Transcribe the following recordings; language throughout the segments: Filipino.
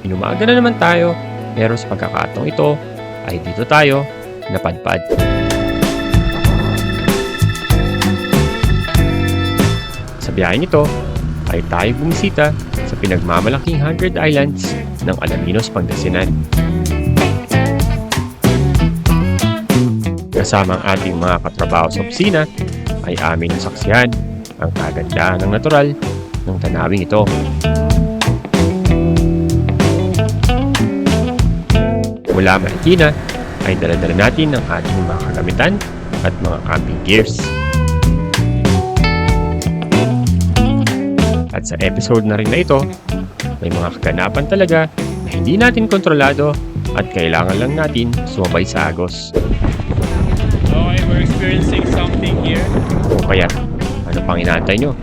Inumaga na naman tayo, pero sa pagkakataong ito ay dito tayo napadpad. Sa biyaheng ito ay tayo bumisita sa pinagmamalaking 100 Islands ng Alaminos, Pangasinan. Kasama ang ating mga katrabaho sa opisina ay amin nasaksihan ang kagandahan ng natural ng tanawing ito. Mula Marikina ay dala-dala natin ang ating mga kagamitan at mga camping gears. At sa episode na rin na ito, may mga kaganapan talaga na hindi natin kontrolado at kailangan lang natin sumabay sa agos. Okay, we're experiencing something here. O kaya, ano pang inaantay nyo?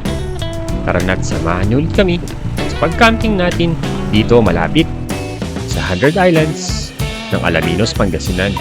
Tara na't samahan nyo ulit kami sa pag-camping natin dito malapit sa 100 Islands ng Alaminos, Pangasinan.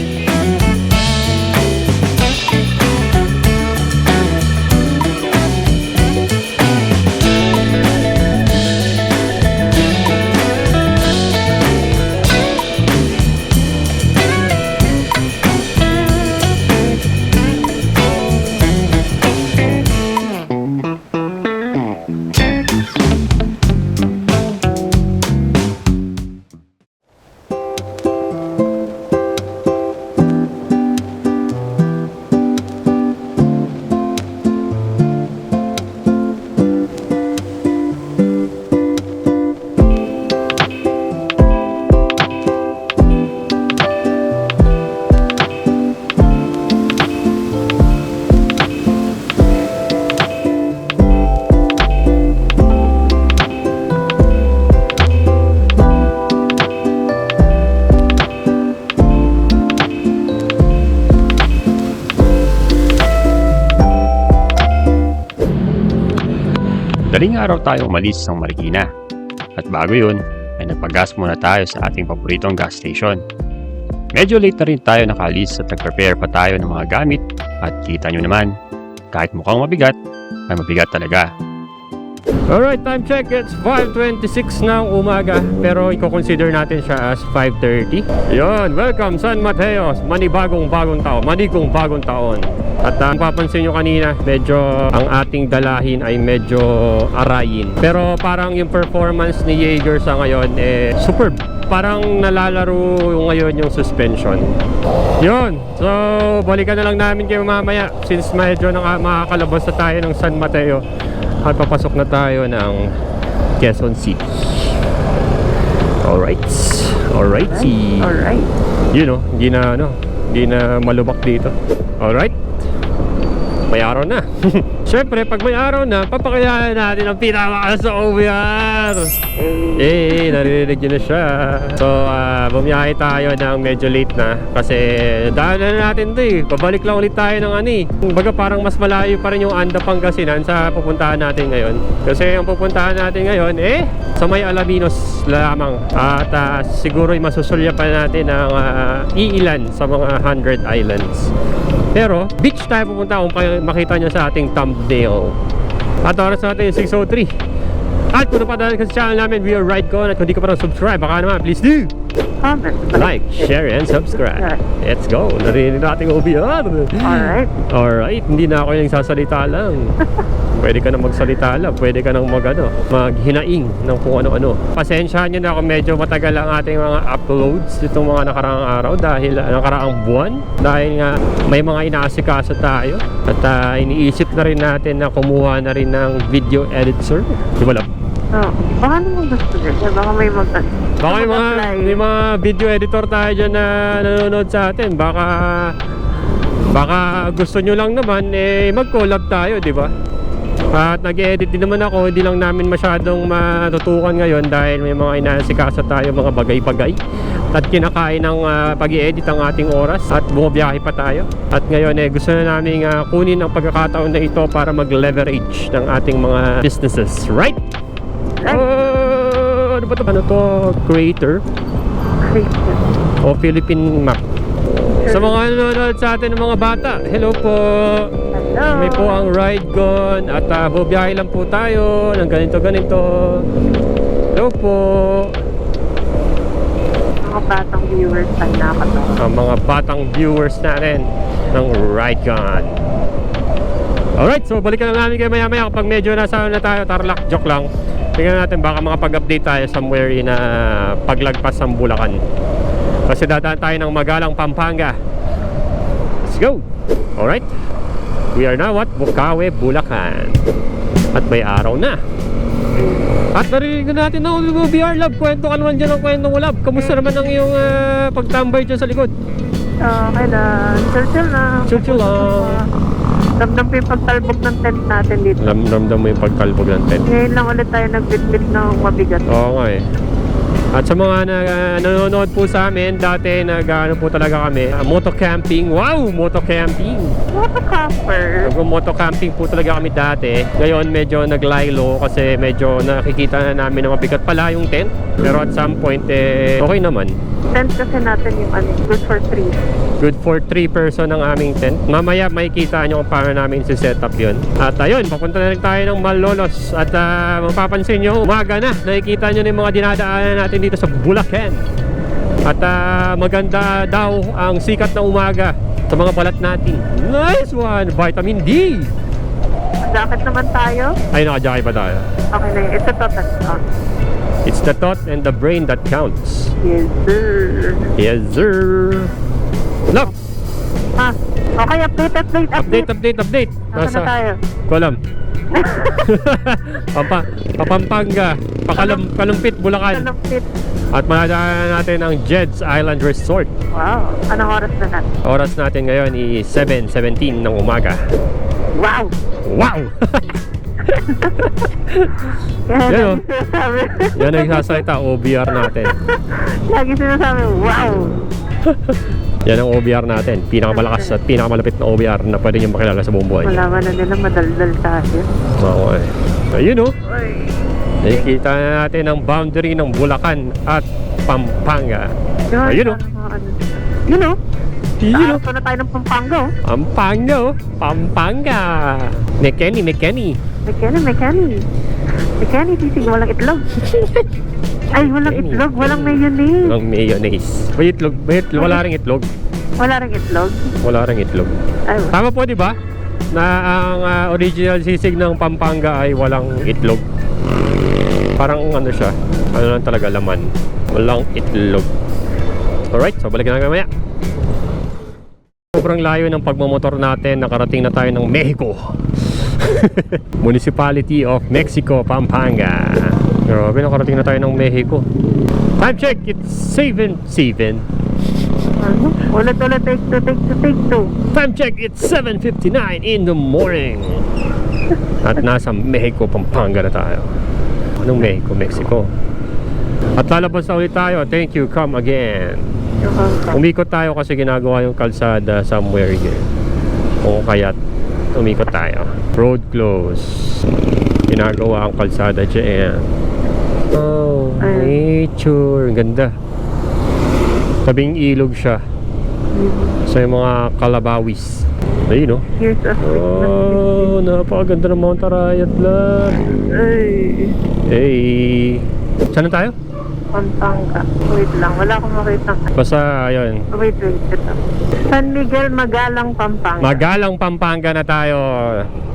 Daling araw tayo umalis ng Marikina at bago yun ay nagpagas muna tayo sa ating paboritong gas station. Medyo late na rin tayo nakaalis at nag-prepare pa tayo ng mga gamit at kita nyo naman, kahit mukhang mabigat, ay mabigat talaga. Alright, time check, it's 5:26 ng umaga pero i-consider natin siya as 5:30. Yun, welcome San Mateo, manibagong bagong taon. At ang papansin nyo kanina, medyo ang ating dalahin ay medyo arayin. Pero parang yung performance ni Jaeger sa ngayon superb. Parang nalalaro ngayon yung suspension. Yun, so balikan na lang namin kayo mamaya since medyo makakalabas na tayo ng San Mateo at papasok na tayo ng Quezon City. Alright. You know, hindi na malubak dito. Alright. May araw na. Siyempre, pag may araw na, papakayanan natin ang pinamakalas sa OBR. Narinig nyo na siya. So, bumiyahe tayo ng medyo late na. Kasi, daanan na natin ito Pabalik lang ulit tayo ng Baga parang mas malayo pa rin yung Anda, Pangasinan sa pupuntahan natin ngayon. Kasi ang pupuntahan natin ngayon, sa may Alaminos lamang. At siguro masusulya pa natin ang iilan sa mga 100 islands. Pero, beach tayo pupunta kung makita nyo sa ating thumbnail. At oras natin 6:03. At kung napadaan ka sa channel namin, we are RideCon. At kung di ka pa rin subscribe, baka naman, please do like, share, and subscribe. Let's go. Narinig natin OBR. Alright. Hindi na ako yung sasalita lang. Pwede ka na magsalita lang. Pwede ka nang maghinaing ng kung ano-ano. Pasensyahan nyo na kung medyo matagal ang ating mga uploads itong mga nakaraang araw dahil nakaraang buwan. Dahil nga may mga inaasikaso tayo. At iniisip na rin natin na kumuha na rin ng video editor. Di ba lang? Baka naman gusto dyan. Baka may mga video editor tayo dyan na nanonood sa atin. Baka gusto nyo lang naman mag-collab tayo, di ba? At nag-edit din naman ako, hindi lang namin masyadong matutukan ngayon dahil may mga inaasikaso tayo, mga bagay-bagay. At kinakain ng pag-i-edit ang ating oras at bumabiyahe pa tayo. At ngayon gusto na namin kunin ang pagkakataon na ito para mag-leverage ng ating mga businesses, right? Ano ba ito? Ano to? Creator? O Philippine Map? Sa mga nanonood sa atin ng mga bata, hello po! May po ang RideCon at bubiyahe lang po tayo ng ganito. Hello po. Mga batang viewers tayo nakakatawa. Ang mga batang viewers natin ng Ride Gun. Alright, so balikan na namin kayo maya-maya kapag medyo nasa na tayo. Tarlac, joke lang. Tingnan natin baka makapag-update tayo somewhere in paglagpas ng Bulacan. Kasi dadaan tayo ng Magalang, Pampanga. Let's go! Alright, we are now at Bukawe, Bulacan. At may araw na. At narinig na natin na BR Love. Kwento ka naman dyan ng kwento mo, Love. Kamusta naman ang iyong pagtambay dyan sa likod? Okay lang. Chill lang. Chill lang. Damdam ko yung pagtalbog ng tent natin dito. Ramdam mo yung pagkalbog ng tent. Ngayon lang ulit tayo nagbitbit ng mabigat. Oo nga eh. At sa mga nanonood po sa amin, dati nag-ano po talaga kami, moto camping. Wow! Moto camping! What a camper! Moto camping po talaga kami dati. Ngayon medyo nag-lie-low kasi medyo nakikita na namin na mabigat pala yung tent. Pero at some point, okay naman. Tent kasi natin yung good for 3. Good for 3 person ang aming tent. Mamaya makikita nyo kung paano namin si-set up yun. At ayun, papunta na rin tayo ng Malolos. At mapapansin nyo, umaga na. Nakikita nyo na yung mga dinadaanan natin dito sa Bulacan. At maganda daw ang sikat na umaga sa mga balat natin. Nice one! Vitamin D! Jacket naman tayo. Ay, naka-jockey pa tayo. Okay na yun. Ito to. It's the thought and the brain that counts. Yes, sir. Yes, sir! Love! Okay, update. Nasa na tayo? Kolam. Pampanga, Kalumpit, Bulacan. Kalumpit. At madadaanan natin ang Jed's Island Resort. Wow. Anong oras na natin? Oras natin ngayon is 7:17 ng umaga. Wow! Wow! Yan o. Yan ang sasalita, OBR natin. Lagi sinasabi, wow! Yan ang OBR natin. Pinakamalakas at pinakamalapit na OBR na pwede nyo makilala sa buong buhay. Malaman na nila madaldal tayo. Oo eh. Ayun o. Ay. Nakikita na natin ang boundary ng Bulacan at Pampanga. Ayun o. You know? Ayun o. Saan na tayo ng Pampanga, oh. Pampanga o. Pampanga. Mekeni. Mekani. Sisig, walang itlog. Ay, walang Mekeni. itlog, walang mayonnaise. Walang mayonnaise. May itlog. Wala ring itlog. Wala ring itlog. Wala ring itlog. Ay, Tama po, di ba? Na ang original sisig ng Pampanga ay walang itlog. Parang ano siya, ano lang talaga laman. Walang itlog. Alright, so balikan na mamaya. Sobrang layo ng pagmamotor natin. Nakarating na tayo ng Mexico. Municipality of Mexico, Pampanga. Grabe, nakarating na tayo ng Mexico. Time check, it's 7:07. ano? Ulit, take two. Time check, it's 7:59 in the morning. At nasa Mexico, Pampanga na tayo. Anong Mexico? Mexico. At lalabas na ulit tayo. Thank you, come again. Umikot tayo kasi ginagawa yung kalsada somewhere here. O kaya umikot tayo. Road close. Ginagawa ang kalsada dyan. Oh, nature. Ganda. Tabing ilog siya. Sa mga kalabawis. Ayun, no? Here's a Oh, napakaganda ng Mount Arayat lang. Ay, Hey. Saan na tayo? Pampanga. Wait lang, wala akong makita. Basta, ayun. Wait, ito. San Miguel, Magalang, Pampanga. Magalang, Pampanga na tayo.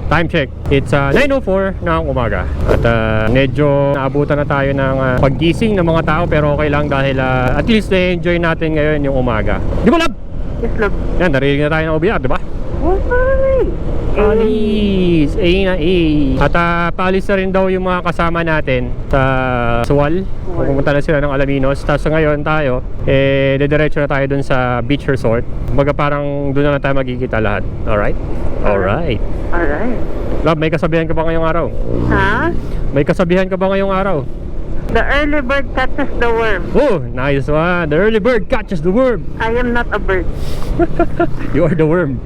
Time check. It's 9:04 na umaga. At medyo naabutan na tayo ng paggising ng mga tao. Pero okay lang dahil at least na-enjoy natin ngayon yung umaga. Di ba, Lab? Yes, love. Yan, narinig na tayo ng OBR, di ba? Okay. Alis! At paalis na rin daw yung mga kasama natin sa Suwal. Pumunta na sila ng Alaminos. Tapos ngayon tayo, dediretso na tayo dun sa beach resort. Kumbaga parang dun na tayo magkikita lahat. Alright? Alright. Alright. Love, may kasabihan ka ba ngayong araw? Ha? May kasabihan ka ba ngayong araw? The early bird catches the worm. Oh, nice one. The early bird catches the worm. I am not a bird. You are the worm.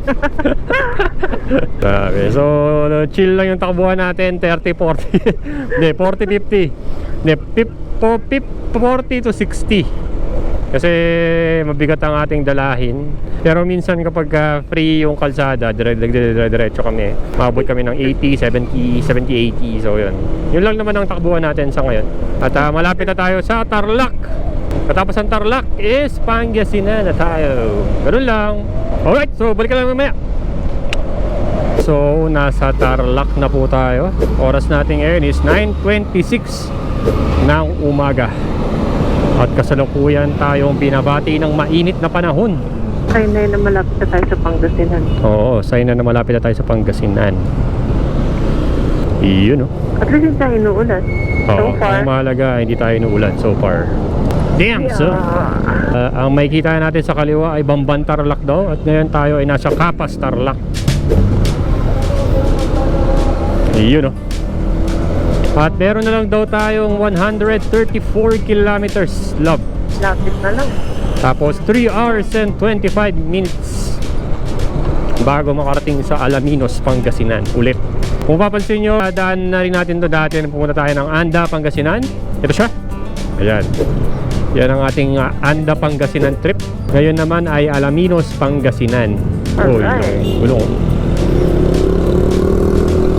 Sabi. So, chill lang yung takbuhan natin. 30-40. Hindi, 40-50. Hindi, 40 to 60. Kasi mabigat ang ating dalahin. Pero minsan kapag free yung kalsada, diretso kami. Maabot kami ng 80, 70, 80. So yun. Yun lang naman ang takbuhan natin sa ngayon. At malapit na tayo sa Tarlac. Katapos ang Tarlac is Pangasinan na tayo. Ganun lang. Alright, so balik ka lang mamaya. So nasa Tarlac na po tayo. Oras natin ngayon is 9:26 ng umaga. At kasalukuyan tayong binabati ng mainit na panahon. Sign na malapit na tayo sa Pangasinan. Oo, sign na malapit na tayo sa Pangasinan. Iyon, no? At least hindi tayo inuulan. So Oo, far. ang mahalaga, hindi tayo inuulan so far. Damn, so ang makikita natin sa kaliwa ay Bamban Tarlac daw. At ngayon tayo ay nasa Capas Tarlac. Iyon, no? At meron na lang daw tayong 134 kilometers, love. Lapit na lang. Tapos 3 hours and 25 minutes bago makarating sa Alaminos, Pangasinan ulit. Kung papansin nyo, daan na rin natin to dati na pumunta tayo ng Anda, Pangasinan. Ito siya. Ayan. Yan ang ating Anda, Pangasinan trip. Ngayon naman ay Alaminos, Pangasinan. Alright. Gulong.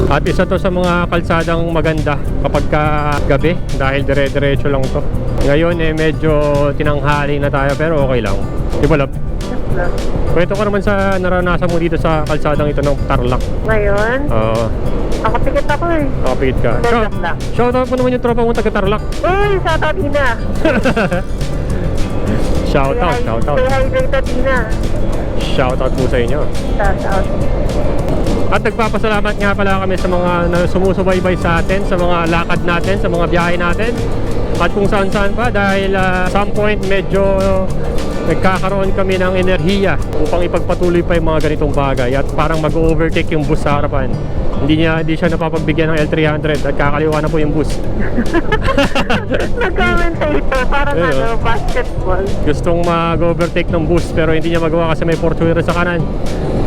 At isa to sa mga kalsadang maganda kapag gabi dahil dire-diretso lang to. Ngayon medyo tinanghali na tayo pero okay lang. Di ba, love? Kwento ka naman sa naranasan mo dito sa kalsadang ito ng Tarlac. Ngayon, Oo. ako pikit ako eh. Nakapigit ka. Shout lang. Shoutout mo naman yung tropa mo taga Tarlac. Uy, shoutout Tina. Shoutout. Stay hydrated Tina. Shoutout po sa inyo. Shoutout. At nagpapasalamat nga pala kami sa mga sumusubaybay sa atin, sa mga lakad natin, sa mga biyahe natin. At kung saan-saan pa dahil some point medyo nagkakaroon kami ng enerhiya upang ipagpatuloy pa yung mga ganitong bagay. At parang mag-overtake yung bus sa harapan. Hindi siya napapagbigyan ng L300 at kakaliwa na po yung bus. Nag-commentator, parang Ayun, basketball. Gustong mag-overtake ng bus pero hindi niya magawa kasi may Fortuner sa kanan.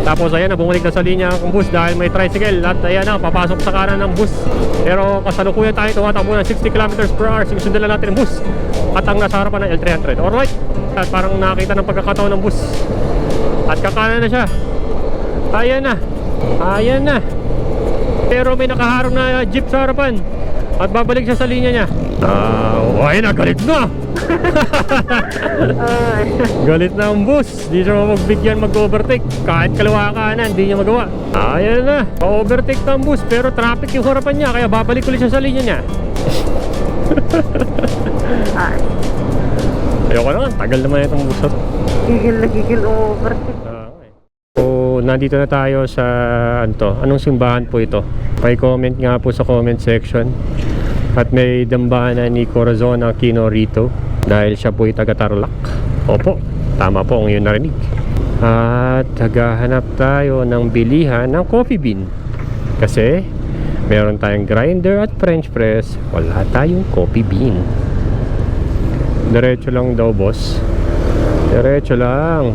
Tapos ayan na, bumalik na sa linya ang bus dahil may tricycle at ayan na, papasok sa kanan ng bus. Pero kasalukuyan tayo tumatakbo ng 60 km per hour. Sinusundan lang natin ang bus at ang nasa harapan ng L300. Alright, at parang nakita ng pagkakataon ng bus at kakanan na siya. Ayan na. Pero may nakaharang na jeep sa harapan at babalik siya sa linya niya. Ayun na, galit na. Galit na ang bus. Di siya magbigyan mag-overtake. Kahit kaliwa kanan, hindi niya magawa. Ayan na, pa-overtake na ang bus pero traffic yung harapan niya kaya babalik ulit siya sa linya niya. Ayoko na, tagal naman itong bus. Gigil overtake. So, nandito na tayo sa anong simbahan po ito? Pa-comment nga po sa comment section. At may dambana ni Corazon Aquino rito dahil siya po ay taga Tarlac. Opo, tama po ang iyong narinig. At naghahanap tayo ng bilihan ng coffee bean. Kasi meron tayong grinder at french press, wala tayong coffee bean. Diretso lang daw, boss. Diretso lang.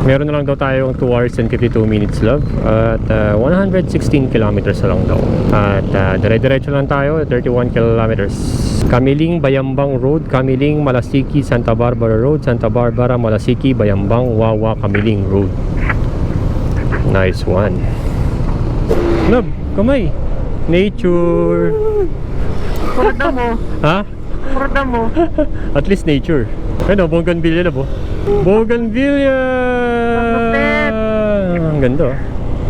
Meron na lang daw tayong 2 hours and 52 minutes, love. At 116 kilometers na lang daw. At dire-diretso lang tayo, 31 kilometers. Kamiling, Bayambang Road, Kamiling, Malasiki, Santa Barbara Road, Santa Barbara, Malasiki, Bayambang, Wawa, Kamiling Road. Nice one. Love, kamay. Nature. Kurda mo. Ha? Kurda mo. At least nature. Ano, bougainvillea na po. Bougainvillea! Ang ganda.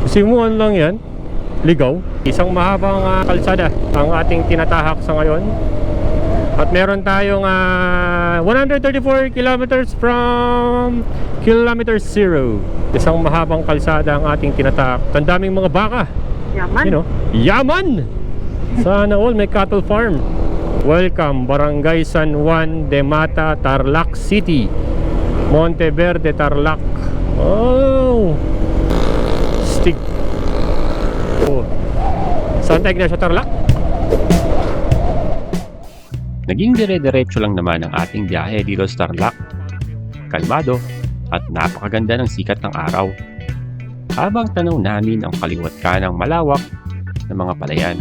Simuan lang yan. Ligaw. Isang mahabang kalsada ang ating tinatahak sa ngayon. At meron tayong 134 kilometers from kilometer 0. Isang mahabang kalsada ang ating tinatahak. Ang daming mga baka. Yaman. You know? Yaman! Sana all may cattle farm. Welcome, Barangay San Juan de Mata, Tarlac City, Monteverde, Tarlac. Oh, stick. Oh. Saan tayo na siya, Tarlac? Naging dire-diretso lang naman ang ating biyahe dito sa Tarlac. Kalmado at napakaganda ng sikat ng araw. Habang tanaw namin ang kaliwat kanang malawak na mga palayan.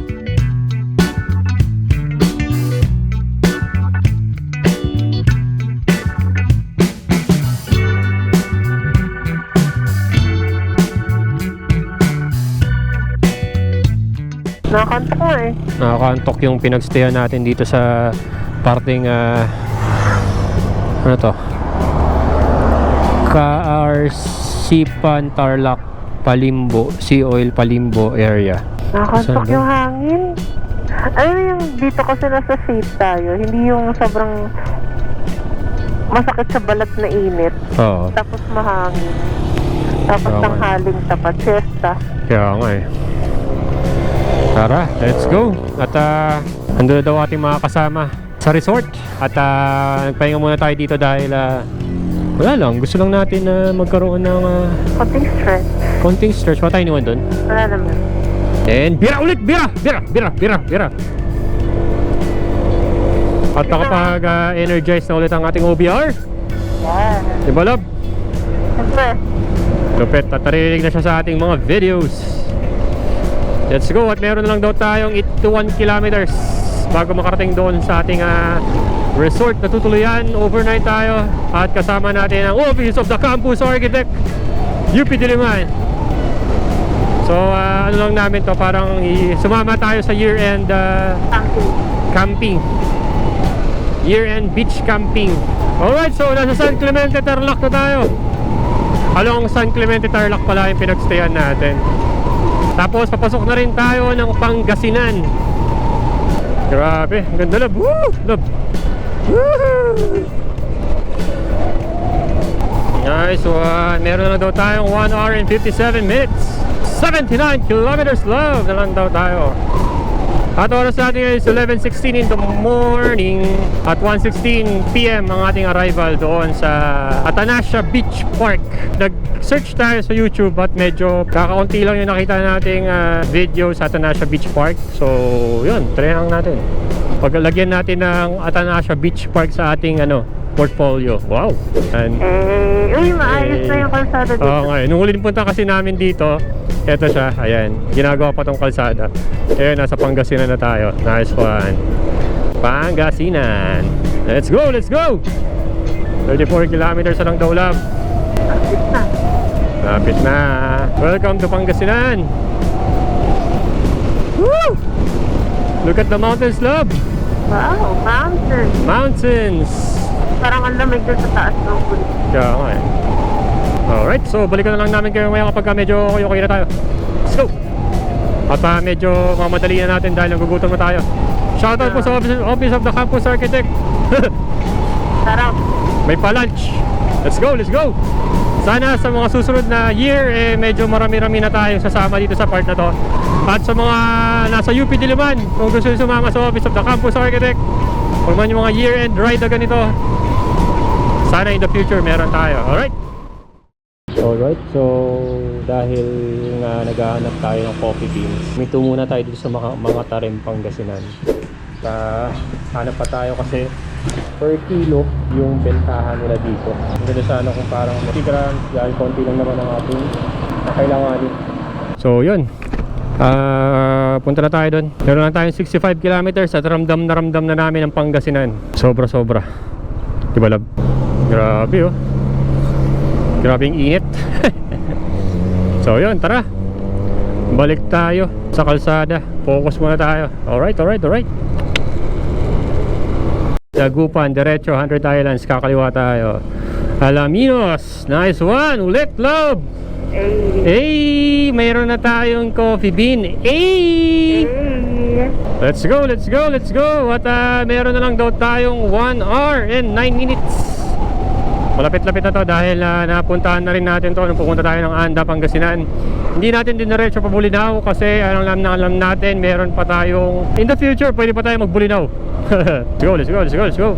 Nakakantok ko eh. Nakakantok yung pinagstayan natin dito sa parting ano to? Kaarsipan, Tarlac, Palimbo, Sea Oil, Palimbo area. Nakakantok Saan ba? yung hangin. Ayun yung dito kasi nasa safe tayo. Hindi yung sobrang masakit sa balat na init. Oo. Tapos mahangin. Tapos Oo. tanghaling tapat. Siesta. Kaya nga eh. Tara, let's go. At ando daw ating mga kasama sa resort. At nagpahinga muna tayo dito dahil wala lang, gusto lang natin na magkaroon ng Konting stress. konting stretch. What tayo iniwan doon? Wala naman. And bira ulit! Bira! At nakapag-energize na ulit ang ating OBR. Yan. Diba, love? Siyempre. Lupet, at narinig na siya sa ating mga videos. Let's go. At meron na lang daw tayong 81 kilometers bago makarating doon sa ating resort na tutuluyan. Overnight tayo at kasama natin ang Office of the Campus Architect, UP Diliman. So ano lang namin to, parang sumama tayo sa year-end camping. Year-end beach camping. Alright, so nasa San Clemente, Tarlac na tayo. Along San Clemente, Tarlac pala yung pinagstayan natin. Tapos papasok na rin tayo ng Pangasinan. Grabe, ang ganda, love. Woo! Love. Woo! Nice one. Meron na daw tayong 1 hour and 57 minutes. 79 kilometers, love. Na lang daw tayo. At oras natin is 11:16 in the morning. At 1:16 PM ang ating arrival doon sa Atanasio Beach Park. Nag-search tayo sa YouTube at medyo kakaunti lang yung nakita nating video sa Atanasio Beach Park. So yun, try lang natin. Paglagyan natin ng Atanasio Beach Park sa ating portfolio. Wow! And, Uy, maayos na yung kalsada dito. oo nga, nung huling punta kasi namin dito, eto siya, ayan, ginagawa pa tong kalsada. Ayun, nasa Pangasinan na tayo. Nice one. Pangasinan. Let's go, let's go! 34 kilometers na lang daw, love. Lapit na. Lapit na. Welcome to Pangasinan. Woo! Look at the mountains, love. Wow, mountain. Mountains. Parang ang lamig doon sa taas ng pulis. Kaya nga eh. Alright, so balikan na lang namin kayo ngayon kapag medyo okay na tayo. Let's go! At medyo mamadali na natin dahil nagugutom na tayo. Shoutout po sa Office of the Campus Architect. Sarap. May pa-lunch. Let's go, let's go! Sana sa mga susunod na year, medyo marami-rami na tayong sasama dito sa part na to. At sa mga nasa UP Diliman, kung gusto nyo sumama sa Office of the Campus Architect, or man yung mga year-end ride na ganito, sana in the future meron tayo. Alright? Alright, so dahil nga naghahanap tayo ng coffee beans, mito muna tayo dito sa mga tarim Pangasinan. Hanap pa tayo kasi per kilo yung bentahan nila dito. Ang ganda sana kung parang 50 grams dahil konti lang naman ang ating nakailanganin. So yun, punta na tayo doon. Meron na tayong 65 kilometers at ramdam na namin ang Pangasinan. Sobra. Diba, love? Grabe, oh. Grabe yung init. So yun, tara. Balik tayo sa kalsada. Focus muna tayo. Alright. Dagupan, diretso, 100 Islands, kakaliwa tayo. Alaminos, nice one. Ulit, love. Hey, mayroon na tayong coffee bean. Hey! Let's go. At meron na lang daw tayong 1 hour and 9 minutes. Malapit-lapit na to dahil napuntahan na rin natin to nung pupunta tayo ng Anda, Pangasinan. Hindi natin din diretso pa Bulinaw kasi alam natin meron pa tayong in the future, pwede pa tayo magbulinaw. Let's go.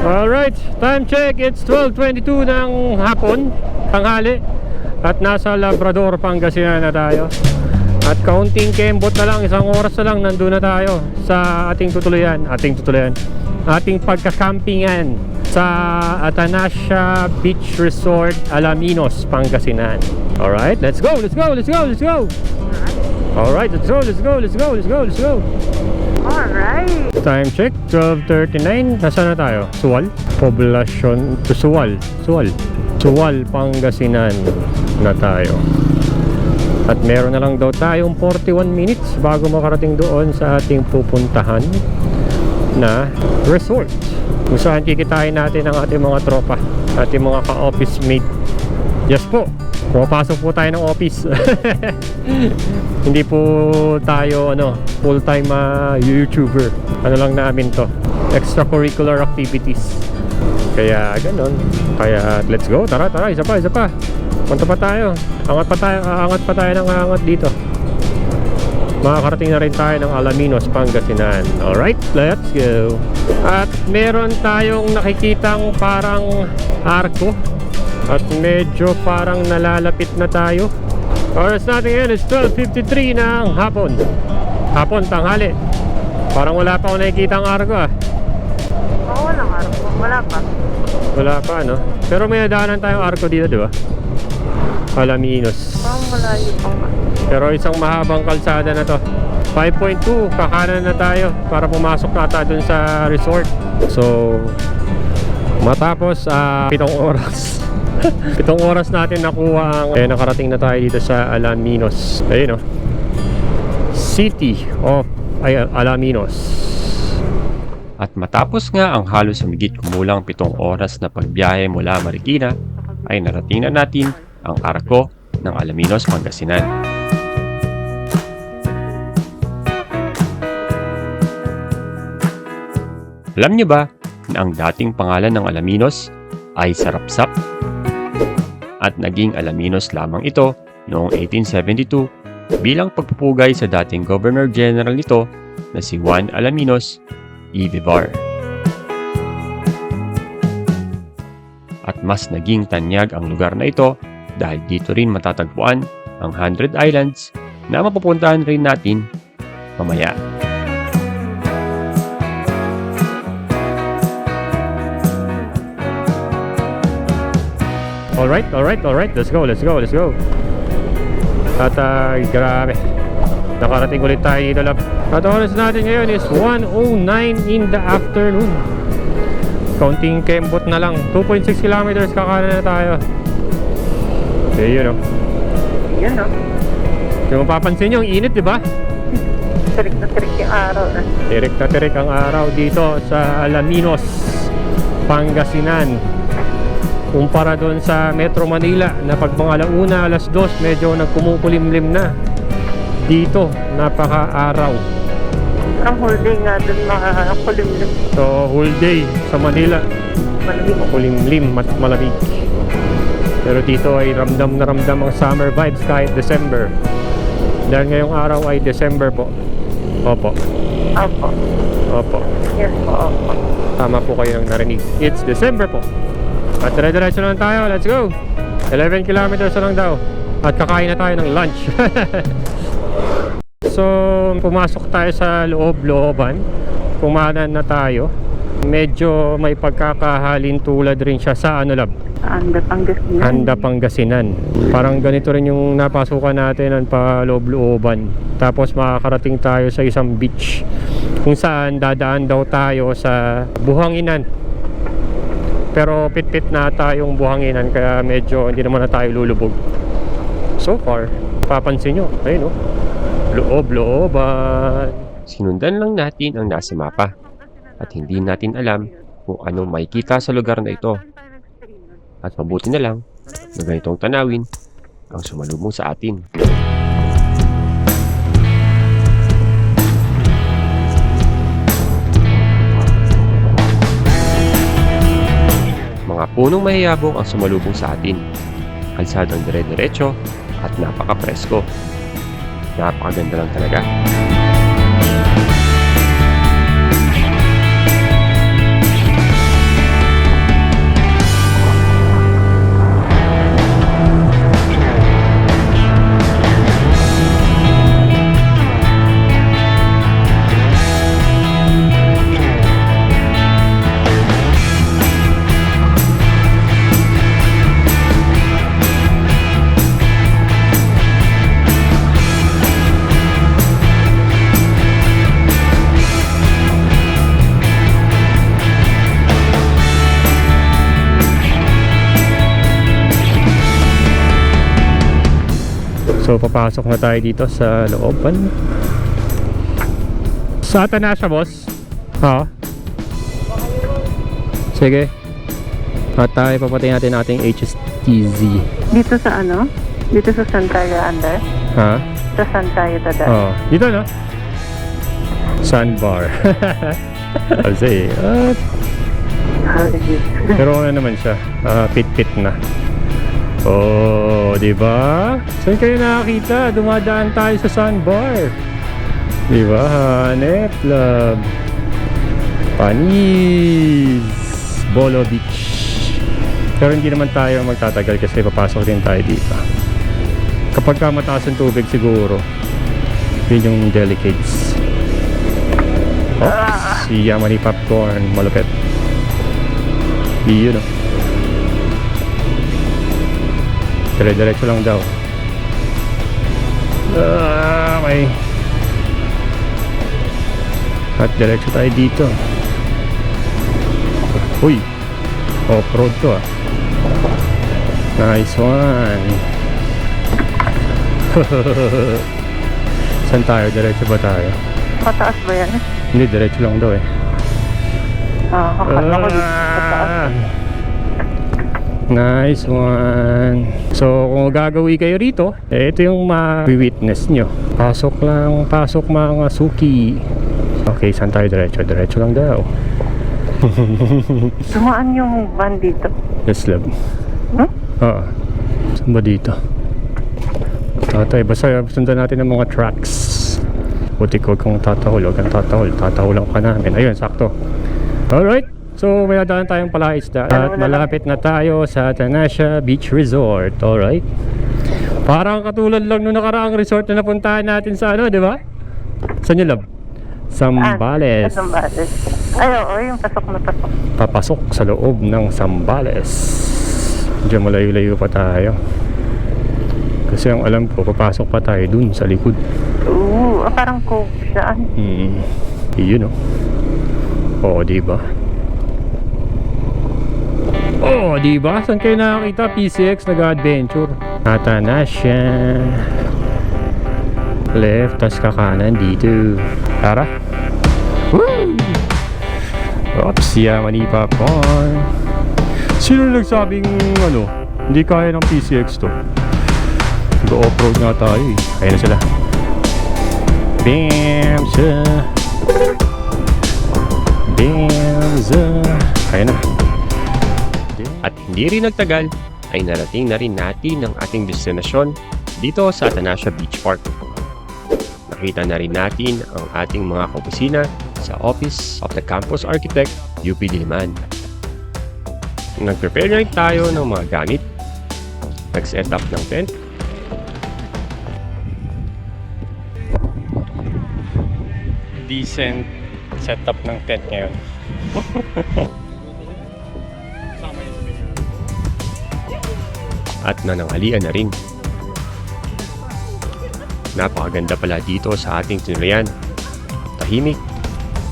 Alright, time check, it's 12:22 ng hapon, tanghali. At nasa Labrador, Pangasinan na tayo. At kaunting kembot na lang, isang oras na lang nandun na tayo sa ating tutuluyan, ating pagkakampingan sa Atanasio Beach Resort, Alaminos, Pangasinan. Alright, let's go. Alright, let's go. Alright. Time check, 12:39. Nasaan na tayo? Suwal? Poblasyon to Suwal, Pangasinan na tayo. At meron na lang daw tayong 41 minutes bago makarating doon sa ating pupuntahan na resort, kung saan kikitain natin ang ating mga tropa, ating mga ka-office mate. Yes po, pumapasok po tayo ng office. Hindi po tayo full-time YouTuber. Ano lang namin to, extracurricular activities. Kaya ganon. Kaya let's go, tara, isa pa. Punta pa tayo. Angat pa tayo ng angat dito. Makakarating na rin tayo ng Alaminos, Pangasinan. Alright, let's go. At meron tayong nakikitang parang arko. At medyo parang nalalapit na tayo. Oras natin ngayon is 12:53 ng hapon. Tanghali. Parang wala pa ako nakikitang arko Oo, walang arko. Wala pa. No? Pero may nadaanan tayong arko dito, di ba? Alaminos. Malayo pa nga. Pero isang mahabang kalsada na to. 5.2, kakanan na tayo para pumasok na tayo dun sa resort. So, matapos 7 oras. 7 oras natin nakuha ang nakarating na tayo dito sa Alaminos. Ayun City of Alaminos. At matapos nga ang halos humigit kumulang 7 oras na pagbiyahe mula Marikina, ay narating na natin ang arko ng Alaminos, Pangasinan. Alam niyo ba na ang dating pangalan ng Alaminos ay Sarapsap? At naging Alaminos lamang ito noong 1872 bilang pagpupugay sa dating Governor General nito na si Juan Alaminos y Vivar. At mas naging tanyag ang lugar na ito dahil dito rin matatagpuan ang 100 Islands na mapupuntahan rin natin mamaya. Alright. Let's go. At grabe. Nakarating ulit tayo dito, lab. At oras natin ngayon is 1:09 in the afternoon. Kaunting kembot na lang. 2.6 kilometers kakanan na tayo. Okay, Yun Kung mapapansin nyo, ang init, di ba? Tirik na tirik yung araw. Tirik na tirik ang araw dito sa Alaminos, Pangasinan. Kumpara doon sa Metro Manila na pag mga alauna, 2:00, medyo nagkumukulimlim na. Dito, napaka-araw. Ang whole day nga doon makakulimlim. So, whole day sa Manila, Malamig. makulimlim at malamig. Pero dito ay ramdam na ramdam ang summer vibes kahit December. Dahil ngayong araw ay December po. Opo. Yes po, opo. Tama po kayo ng narinig. It's December po. At dire-diretso lang tayo. Let's go. 11 kilometers na lang daw. At kakain na tayo ng lunch. So, pumasok tayo sa loob-looban. Kumanan na tayo. Medyo may pagkakahalin tulad rin siya sa lab? Anda, Pangasinan. Parang ganito rin yung napasukan natin ang paloob-looban. Tapos makakarating tayo sa isang beach kung saan dadaan daw tayo sa Buhanginan. Pero pit-pit na tayong Buhanginan kaya medyo hindi naman na tayo lulubog. So far, papansin nyo, ayun loob-looban. Sinundan lang natin ang nasa mapa at hindi natin alam kung anong makikita sa lugar na ito. At mabuti na lang na ganitong tanawin ang sumalubong sa atin. Mga punong mahiyabong ang sumalubong sa atin. Kalsadang dire-diretso at napaka-presko. Napakaganda lang talaga. So papasok na tayo dito sa looban. Saan na siya, boss? Ha? Sige. At tayo papatay natin ating HSTZ. Dito sa ano? Dito sa Santaya under? Ha? Sa Santaya tada. Oh, dito no? Sandbar. Kasi, pero ano naman siya, pit-pit na. Oh, di ba? Saan kayo nakakita? Dumadaan tayo sa sandbar. Di ba? Hanep Club. Panis. Bolo Beach. Pero hindi naman tayo magtatagal kasi papasok din tayo dito. Kapag ka mataas ang tubig siguro, yun yung delicates. Oh, si Yamani Popcorn, malupit. Yun o. Dire-diretso lang daw. May. At diretso tayo dito. Uy, off-road to ah. Nice one. Saan tayo? Diretso ba tayo? Pataas ba yan? Hindi, diretso lang daw eh. Akala ko dito pataas. Nice one. So kung gagawin kayo rito, ito yung ma-witness nyo. Pasok lang, pasok mga suki. Okay, saan tayo diretso? Diretso lang daw. Dumaan yung van dito. Yes, love. Hmm? Oo. Saan ba dito? Tatay, basta sundan natin ang mga tracks. Buti ko kung tatahol, huwag kang tatahol. Tataholan ka namin. Ayun, sakto. Alright. So, may nadaan tayong palaisda. At malapit na tayo sa Tanasha Beach Resort. Alright. Parang katulad lang nung nakaraang resort na napuntahan natin sa ano, di ba? Saan yung love? Zambales. Zambales. Ay, oo, yung pasok na pasok. Papasok sa loob ng Zambales. Diyan malayo-layo pa tayo. Kasi ang alam ko, papasok pa tayo dun sa likod. Parang cove siya. Yun o. Oo, diba? Oo, diba? Saan kayo nakakita? PCX nag-adventure. Nata na siya. Left, tas kakanan dito. Tara. Woo! Oops, Yamani Popcorn. Sino nagsabing ano, hindi kaya ng PCX to? Go-off-road nga tayo eh. Ayan na sila. Bam! Ayan na. At hindi rin nagtagal ay narating na rin natin ang ating destinasyon dito sa Tanasha Beach Park. Nakita na rin natin ang ating mga kaopisina sa Office of the Campus Architect, UP Diliman. Nag-prepare na rin tayo ng mga gamit. Nag-set up ng tent. Decent setup ng tent ngayon. At nananghalian na rin. Napakaganda pala dito sa ating tinurian. Tahimik,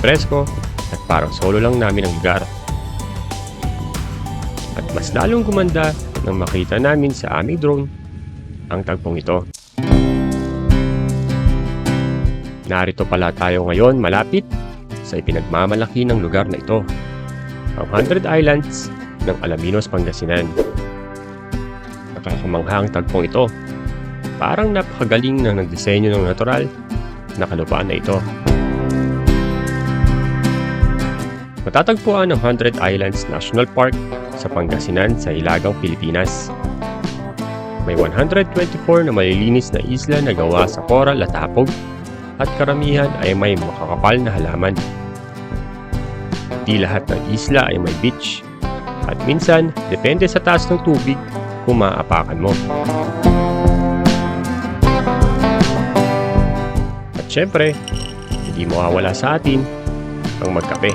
presko, at parang solo lang namin ang lugar. At mas lalong gumanda nang makita namin sa aming drone ang tagpong ito. Narito pala tayo ngayon malapit sa ipinagmamalaki ng lugar na ito, ang 100 Islands ng Alaminos, Pangasinan. Nakakamangha ang tagpong ito. Parang napakagaling na nagdisenyo ng natural na kalupaan na ito. Matatagpuan ang 100 Islands National Park sa Pangasinan sa Hilagang, Pilipinas. May 124 na malilinis na isla na gawa sa coral at hapog, at karamihan ay may makakapal na halaman. Di lahat ng isla ay may beach, at minsan depende sa taas ng tubig kung maaapakan mo. At syempre, hindi mawawala sa atin ang magkape.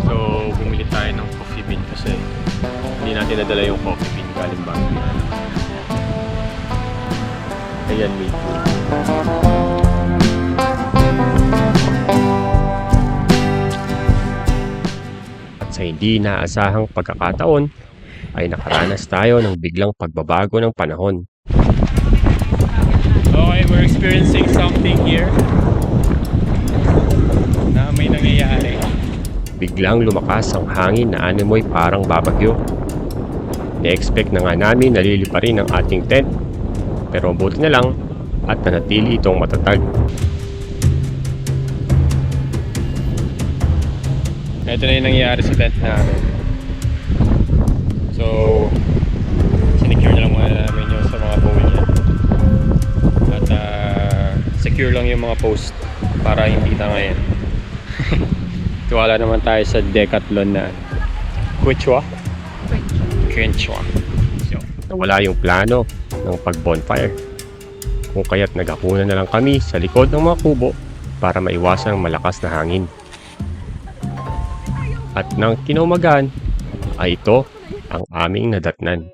So, bumili tayo ng coffee bean kasi hindi natin nadala yung coffee bean galing Baguio. Ayan, mate. At sa sa hindi inaasahang pagkakataon ay nakaranas tayo ng biglang pagbabago ng panahon. Okay, we're experiencing something here. Na may nangyayari. Biglang lumakas ang hangin na animoy parang babagyo. Na-expect na nga namin naliliparin ang ating tent, pero buti na lang at nanatili itong matatag. Ito na yung nangyayari sa tent namin. So, sinecure na lang muna namin yung sa mga pole niya. At secure lang yung mga post para hindi tangayan. Tuwala naman tayo sa Decathlon na Quechua. So, Nawala yung plano ng pag-bonfire. Kung kaya't naghapunan na lang kami sa likod ng mga kubo para maiwasan ang malakas na hangin. At nang kinaumagan, ay ito ang aming nadatnan.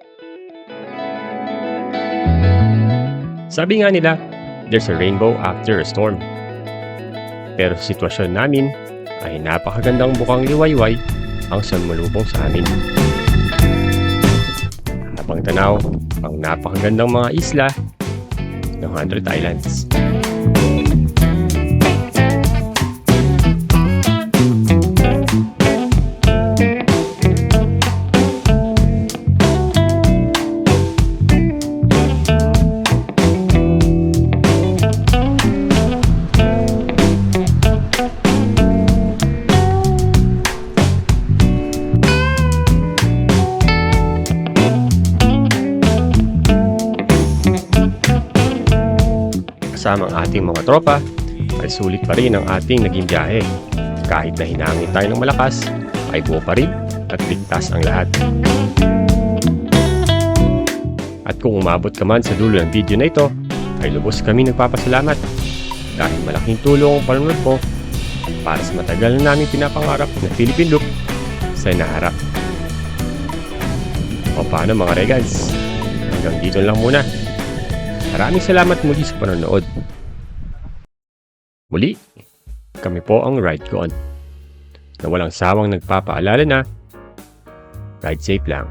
Sabi nga nila, there's a rainbow after a storm. Pero sa sitwasyon namin ay napakagandang bukang liwayway ang sumulubong sa amin. Habang tanaw ang napakagandang mga isla ng 100 Islands. Kasama ang ating mga tropa, ay sulit pa rin ang ating naging biyahe. Kahit na hinangin tayo ng malakas, ay buo pa rin at ligtas ang lahat. At kung umabot ka man sa dulo ng video na ito, ay lubos kami nagpapasalamat dahil malaking tulong ang panunod mo para sa matagal na namin pinapangarap na Philippine Loop sa inaharap. O paano mga regals? Hanggang dito lang muna. Maraming salamat muli sa panonood. Muli, kami po ang Ride Ko On, na walang sawang nagpapaalala na ride safe lang.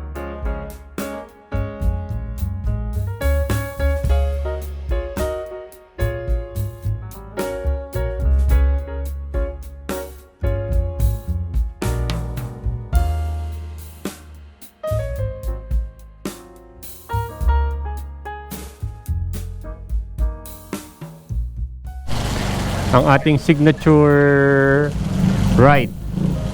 Ang ating signature ride.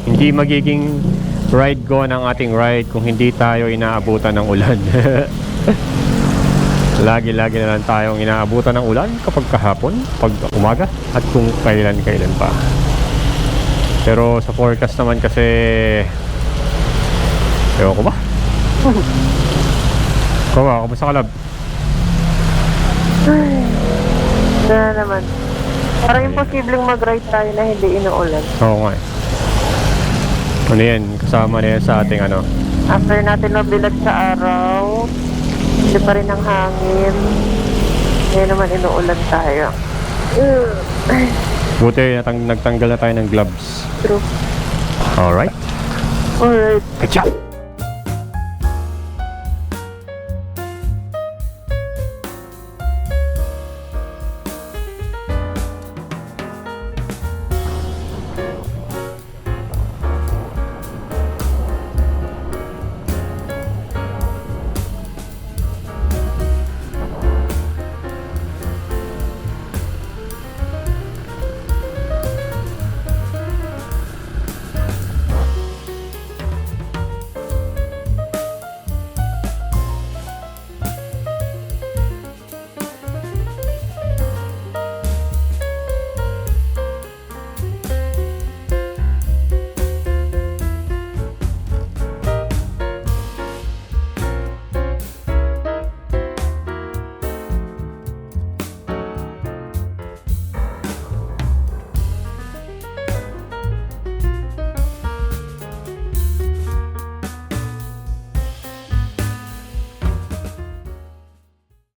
Hindi magiging ride go ng ating ride kung hindi tayo inaabutan ng ulan. Lagi-lagi na lang tayong inaabutan ng ulan kapag kahapon, pag umaga, at kung kailan-kailan pa. Pero sa forecast naman kasi, ewan ko ba? Kawa, kamusta ka, lab? Na naman. Parang imposibleng mag-ride tayo na hindi inuulan. Oo nga eh. Ano yan? Kasama na yan sa ating ano? After natin mabilag sa araw, hindi pa rin ang hangin. Ngayon naman inuulan tayo. Buti nagtanggal na tayo ng gloves. True. Alright. Alright. Good job!